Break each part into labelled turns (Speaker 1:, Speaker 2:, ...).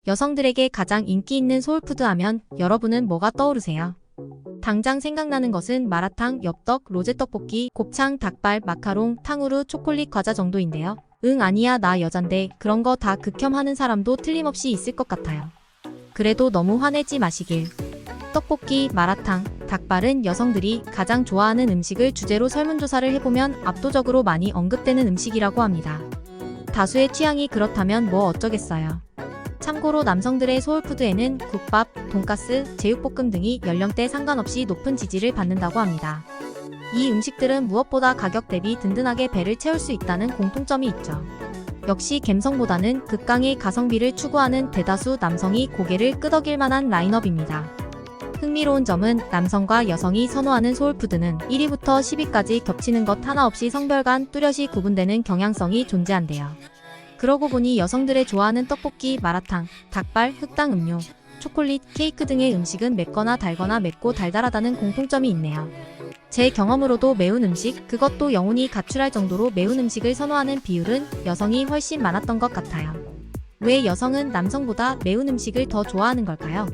Speaker 1: 여성들에게 가장 인기 있는 소울푸드 하면 여러분은 뭐가 떠오르세요? 당장 생각나는 것은 마라탕, 엽떡, 로제떡볶이, 곱창, 닭발, 마카롱, 탕후루, 초콜릿 과자 정도인데요. 응 아니야 나 여잔데 그런 거 다 극혐하는 사람도 틀림없이 있을 것 같아요. 그래도 너무 화내지 마시길. 떡볶이, 마라탕, 닭발은 여성들이 가장 좋아하는 음식을 주제로 설문조사를 해보면 압도적으로 많이 언급되는 음식이라고 합니다. 다수의 취향이 그렇다면 뭐 어쩌겠어요. 참고로 남성들의 소울푸드에는 국밥, 돈가스, 제육볶음 등이 연령대 상관없이 높은 지지를 받는다고 합니다. 이 음식들은 무엇보다 가격 대비 든든하게 배를 채울 수 있다는 공통점이 있죠. 역시 갬성보다는 극강의 가성비를 추구하는 대다수 남성이 고개를 끄덕일 만한 라인업입니다. 흥미로운 점은 남성과 여성이 선호하는 소울푸드는 1위부터 10위까지 겹치는 것 하나 없이 성별 간 뚜렷이 구분되는 경향성이 존재한대요. 그러고 보니 여성들의 좋아하는 떡볶이, 마라탕, 닭발, 흑당 음료, 초콜릿, 케이크 등의 음식은 맵거나 달거나 맵고 달달하다는 공통점이 있네요. 제 경험으로도 매운 음식, 그것도 영혼이 가출할 정도로 매운 음식을 선호하는 비율은 여성이 훨씬 많았던 것 같아요. 왜 여성은 남성보다 매운 음식을 더 좋아하는 걸까요?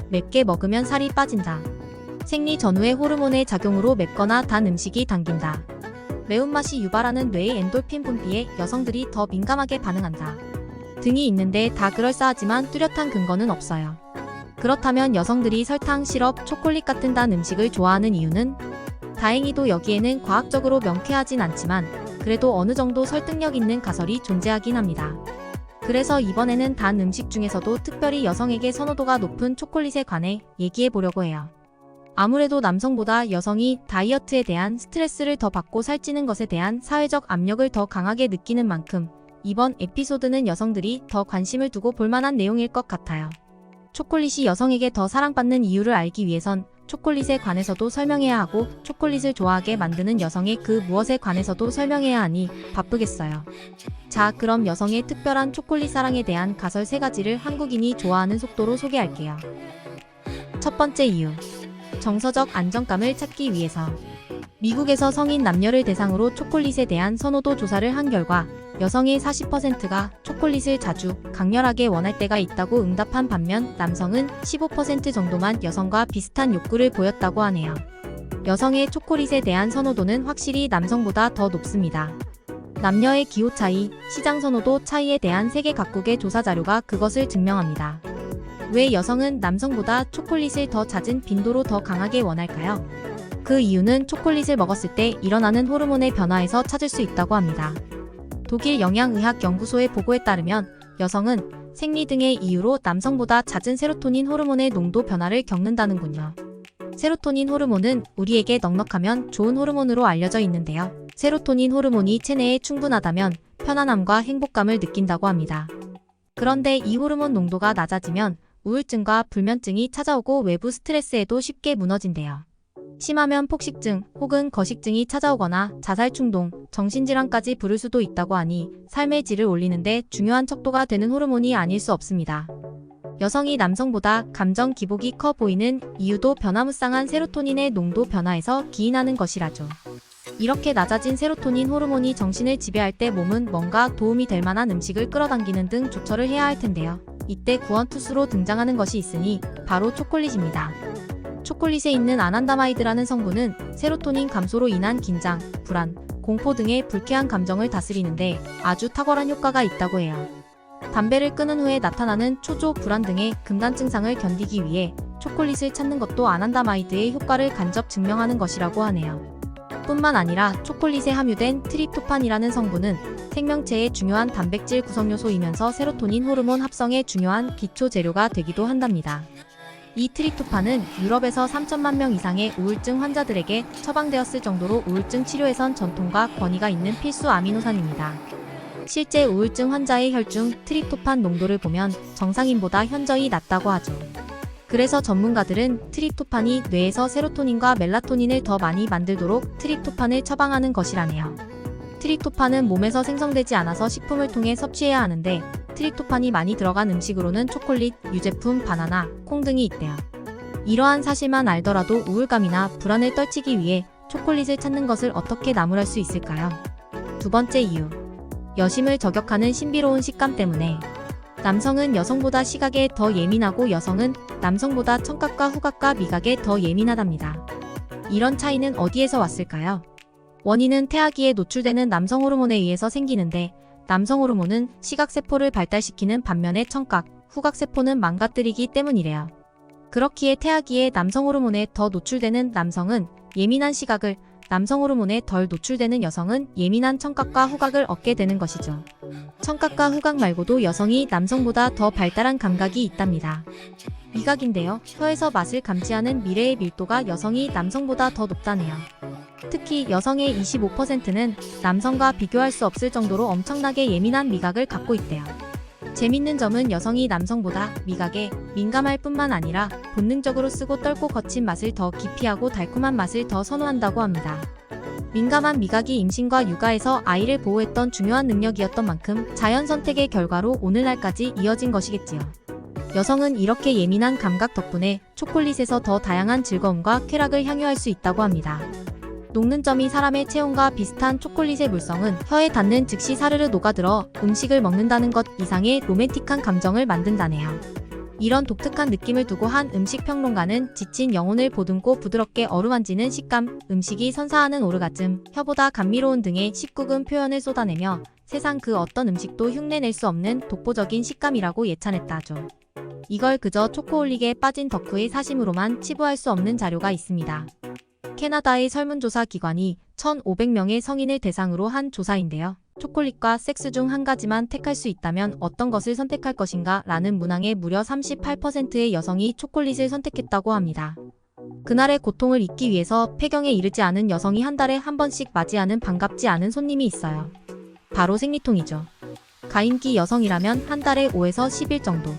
Speaker 1: 맵게 먹으면 살이 빠진다. 생리 전후의 호르몬의 작용으로 맵거나 단 음식이 당긴다. 매운맛이 유발하는 뇌의 엔돌핀 분비에 여성들이 더 민감하게 반응한다. 등이 있는데 다 그럴싸하지만 뚜렷한 근거는 없어요. 그렇다면 여성들이 설탕, 시럽, 초콜릿 같은 단 음식을 좋아하는 이유는? 다행히도 여기에는 과학적으로 명쾌하진 않지만 그래도 어느 정도 설득력 있는 가설이 존재하긴 합니다. 그래서 이번에는 단 음식 중에서도 특별히 여성에게 선호도가 높은 초콜릿에 관해 얘기해 보려고 해요. 아무래도 남성보다 여성이 다이어트에 대한 스트레스를 더 받고 살찌는 것에 대한 사회적 압력을 더 강하게 느끼는 만큼 이번 에피소드는 여성들이 더 관심을 두고 볼만한 내용일 것 같아요. 초콜릿이 여성에게 더 사랑받는 이유를 알기 위해선 초콜릿에 관해서도 설명해야 하고 초콜릿을 좋아하게 만드는 여성의 그 무엇에 관해서도 설명해야 하니 바쁘겠어요. 자, 그럼 여성의 특별한 초콜릿 사랑에 대한 가설 3가지를 한국인이 좋아하는 속도로 소개할게요. 첫 번째 이유. 정서적 안정감을 찾기 위해서. 미국에서 성인 남녀를 대상으로 초콜릿에 대한 선호도 조사를 한 결과 여성의 40%가 초콜릿을 자주, 강렬하게 원할 때가 있다고 응답한 반면 남성은 15% 정도만 여성과 비슷한 욕구를 보였다고 하네요. 여성의 초콜릿에 대한 선호도는 확실히 남성보다 더 높습니다. 남녀의 기호 차이, 시장 선호도 차이에 대한 세계 각국의 조사 자료가 그것을 증명합니다. 왜 여성은 남성보다 초콜릿을 더 잦은 빈도로 더 강하게 원할까요? 그 이유는 초콜릿을 먹었을 때 일어나는 호르몬의 변화에서 찾을 수 있다고 합니다. 독일 영양의학연구소의 보고에 따르면 여성은 생리 등의 이유로 남성보다 잦은 세로토닌 호르몬의 농도 변화를 겪는다는군요. 세로토닌 호르몬은 우리에게 넉넉하면 좋은 호르몬으로 알려져 있는데요. 세로토닌 호르몬이 체내에 충분하다면 편안함과 행복감을 느낀다고 합니다. 그런데 이 호르몬 농도가 낮아지면 우울증과 불면증이 찾아오고 외부 스트레스에도 쉽게 무너진대요. 심하면 폭식증 혹은 거식증이 찾아오거나 자살충동, 정신질환까지 부를 수도 있다고 하니 삶의 질을 올리는데 중요한 척도가 되는 호르몬이 아닐 수 없습니다. 여성이 남성보다 감정 기복이 커 보이는 이유도 변화무쌍한 세로토닌의 농도 변화에서 기인하는 것이라죠. 이렇게 낮아진 세로토닌 호르몬이 정신을 지배할 때 몸은 뭔가 도움이 될 만한 음식을 끌어당기는 등 조처를 해야 할 텐데요. 이때 구원투수로 등장하는 것이 있으니 바로 초콜릿입니다. 초콜릿에 있는 아난다마이드라는 성분은 세로토닌 감소로 인한 긴장, 불안, 공포 등의 불쾌한 감정을 다스리는데 아주 탁월한 효과가 있다고 해요. 담배를 끊은 후에 나타나는 초조, 불안 등의 금단 증상을 견디기 위해 초콜릿을 찾는 것도 아난다마이드의 효과를 간접 증명하는 것이라고 하네요. 뿐만 아니라 초콜릿에 함유된 트립토판이라는 성분은 생명체의 중요한 단백질 구성요소이면서 세로토닌 호르몬 합성에 중요한 기초 재료가 되기도 한답니다. 이 트립토판은 유럽에서 3천만 명 이상의 우울증 환자들에게 처방되었을 정도로 우울증 치료에선 전통과 권위가 있는 필수 아미노산입니다. 실제 우울증 환자의 혈중 트립토판 농도를 보면 정상인보다 현저히 낮다고 하죠. 그래서 전문가들은 트립토판이 뇌에서 세로토닌과 멜라토닌을 더 많이 만들도록 트립토판을 처방하는 것이라네요. 트립토판은 몸에서 생성되지 않아서 식품을 통해 섭취해야 하는데 트립토판이 많이 들어간 음식으로는 초콜릿, 유제품, 바나나, 콩 등이 있대요. 이러한 사실만 알더라도 우울감이나 불안을 떨치기 위해 초콜릿을 찾는 것을 어떻게 나무랄 수 있을까요? 두 번째 이유. 여심을 저격하는 신비로운 식감 때문에. 남성은 여성보다 시각에 더 예민하고 여성은 남성보다 청각과 후각과 미각에 더 예민하답니다. 이런 차이는 어디에서 왔을까요? 원인은 태아기에 노출되는 남성 호르몬에 의해서 생기는데 남성 호르몬은 시각세포를 발달시키는 반면에 청각, 후각세포는 망가뜨리기 때문이래요. 그렇기에 태아기에 남성 호르몬에 더 노출되는 남성은 예민한 시각을, 남성 호르몬에 덜 노출되는 여성은 예민한 청각과 후각을 얻게 되는 것이죠. 청각과 후각 말고도 여성이 남성보다 더 발달한 감각이 있답니다. 미각인데요. 혀에서 맛을 감지하는 미래의 밀도가 여성이 남성보다 더 높다네요. 특히 여성의 25%는 남성과 비교할 수 없을 정도로 엄청나게 예민한 미각을 갖고 있대요. 재밌는 점은 여성이 남성보다 미각에 민감할 뿐만 아니라 본능적으로 쓰고 떨고 거친 맛을 더 기피하고 달콤한 맛을 더 선호한다고 합니다. 민감한 미각이 임신과 육아에서 아이를 보호했던 중요한 능력이었던 만큼 자연 선택의 결과로 오늘날까지 이어진 것이겠지요. 여성은 이렇게 예민한 감각 덕분에 초콜릿에서 더 다양한 즐거움과 쾌락을 향유할 수 있다고 합니다. 녹는 점이 사람의 체온과 비슷한 초콜릿의 물성은 혀에 닿는 즉시 사르르 녹아들어 음식을 먹는다는 것 이상의 로맨틱한 감정을 만든다네요. 이런 독특한 느낌을 두고 한 음식평론가는 지친 영혼을 보듬고 부드럽게 어루만지는 식감, 음식이 선사하는 오르가즘, 혀보다 감미로운 등의 19금 표현을 쏟아내며 세상 그 어떤 음식도 흉내낼 수 없는 독보적인 식감이라고 예찬했다죠. 이걸 그저 초코홀릭에 빠진 덕후의 사심으로만 치부할 수 없는 자료가 있습니다. 캐나다의 설문조사 기관이 1,500명의 성인을 대상으로 한 조사인데요. 초콜릿과 섹스 중 한 가지만 택할 수 있다면 어떤 것을 선택할 것인가? 라는 문항에 무려 38%의 여성이 초콜릿을 선택했다고 합니다. 그날의 고통을 잊기 위해서 폐경에 이르지 않은 여성이 한 달에 한 번씩 맞이하는 반갑지 않은 손님이 있어요. 바로 생리통이죠. 가임기 여성이라면 한 달에 5에서 10일 정도.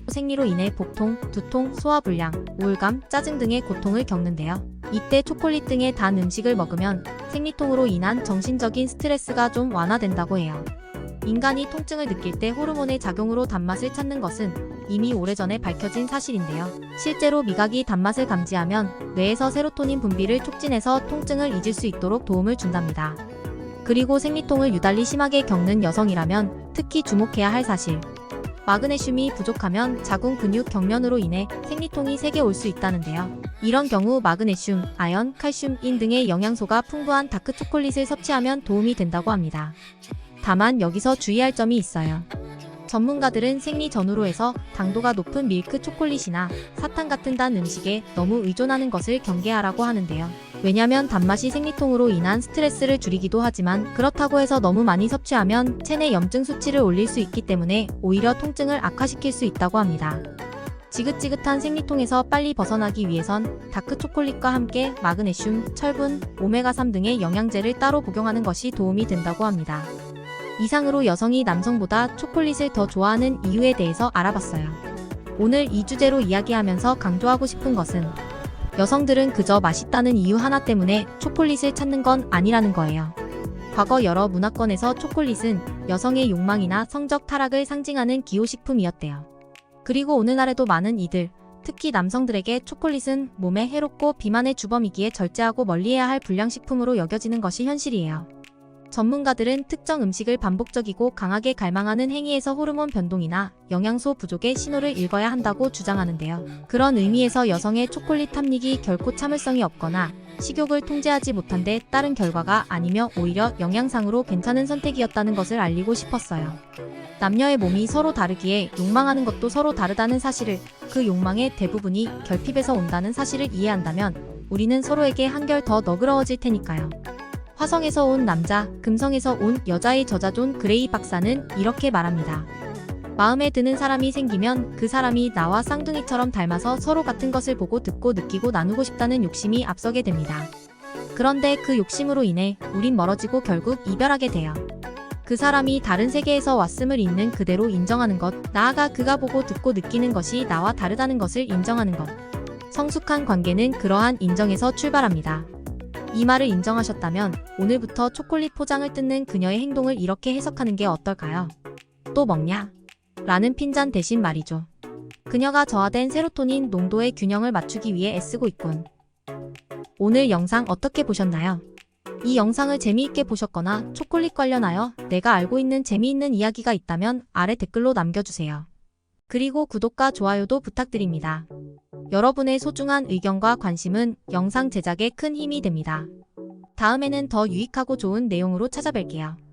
Speaker 1: 생리로 인해 복통, 두통, 소화불량, 우울감, 짜증 등의 고통을 겪는데요. 이때 초콜릿 등의 단 음식을 먹으면 생리통으로 인한 정신적인 스트레스가 좀 완화된다고 해요. 인간이 통증을 느낄 때 호르몬의 작용으로 단맛을 찾는 것은 이미 오래전에 밝혀진 사실인데요. 실제로 미각이 단맛을 감지하면 뇌에서 세로토닌 분비를 촉진해서 통증을 잊을 수 있도록 도움을 준답니다. 그리고 생리통을 유달리 심하게 겪는 여성이라면 특히 주목해야 할 사실. 마그네슘이 부족하면 자궁 근육 경련으로 인해 생리통이 세게 올 수 있다는데요. 이런 경우 마그네슘, 아연, 칼슘, 인 등의 영양소가 풍부한 다크 초콜릿을 섭취하면 도움이 된다고 합니다. 다만 여기서 주의할 점이 있어요. 전문가들은 생리 전후로 해서 당도가 높은 밀크 초콜릿이나 사탕 같은 단 음식에 너무 의존하는 것을 경계하라고 하는데요. 왜냐면 단맛이 생리통으로 인한 스트레스를 줄이기도 하지만 그렇다고 해서 너무 많이 섭취하면 체내 염증 수치를 올릴 수 있기 때문에 오히려 통증을 악화시킬 수 있다고 합니다. 지긋지긋한 생리통에서 빨리 벗어나기 위해선 다크 초콜릿과 함께 마그네슘, 철분, 오메가3 등의 영양제를 따로 복용하는 것이 도움이 된다고 합니다. 이상으로 여성이 남성보다 초콜릿을 더 좋아하는 이유에 대해서 알아봤어요. 오늘 이 주제로 이야기하면서 강조하고 싶은 것은 여성들은 그저 맛있다는 이유 하나 때문에 초콜릿을 찾는 건 아니라는 거예요. 과거 여러 문화권에서 초콜릿은 여성의 욕망이나 성적 타락을 상징하는 기호식품이었대요. 그리고 오늘날에도 많은 이들, 특히 남성들에게 초콜릿은 몸에 해롭고 비만의 주범이기에 절제하고 멀리해야 할 불량식품으로 여겨지는 것이 현실이에요. 전문가들은 특정 음식을 반복적이고 강하게 갈망하는 행위에서 호르몬 변동이나 영양소 부족의 신호를 읽어야 한다고 주장하는데요. 그런 의미에서 여성의 초콜릿 탐닉이 결코 참을성이 없거나 식욕을 통제하지 못한 데 따른 결과가 아니며 오히려 영양상으로 괜찮은 선택이었다는 것을 알리고 싶었어요. 남녀의 몸이 서로 다르기에 욕망하는 것도 서로 다르다는 사실을, 그 욕망의 대부분이 결핍에서 온다는 사실을 이해한다면 우리는 서로에게 한결 더 너그러워질 테니까요. 화성에서 온 남자, 금성에서 온 여자의 저자 존 그레이 박사는 이렇게 말합니다. 마음에 드는 사람이 생기면 그 사람이 나와 쌍둥이처럼 닮아서 서로 같은 것을 보고 듣고 느끼고 나누고 싶다는 욕심이 앞서게 됩니다. 그런데 그 욕심으로 인해 우린 멀어지고 결국 이별하게 돼요. 그 사람이 다른 세계에서 왔음을 있는 그대로 인정하는 것, 나아가 그가 보고 듣고 느끼는 것이 나와 다르다는 것을 인정하는 것. 성숙한 관계는 그러한 인정에서 출발합니다. 이 말을 인정하셨다면 오늘부터 초콜릿 포장을 뜯는 그녀의 행동을 이렇게 해석하는 게 어떨까요? 또 먹냐? 라는 핀잔 대신 말이죠. 그녀가 저하된 세로토닌 농도의 균형을 맞추기 위해 애쓰고 있군. 오늘 영상 어떻게 보셨나요? 이 영상을 재미있게 보셨거나 초콜릿 관련하여 내가 알고 있는 재미있는 이야기가 있다면 아래 댓글로 남겨주세요. 그리고 구독과 좋아요도 부탁드립니다. 여러분의 소중한 의견과 관심은 영상 제작에 큰 힘이 됩니다. 다음에는 더 유익하고 좋은 내용으로 찾아뵐게요.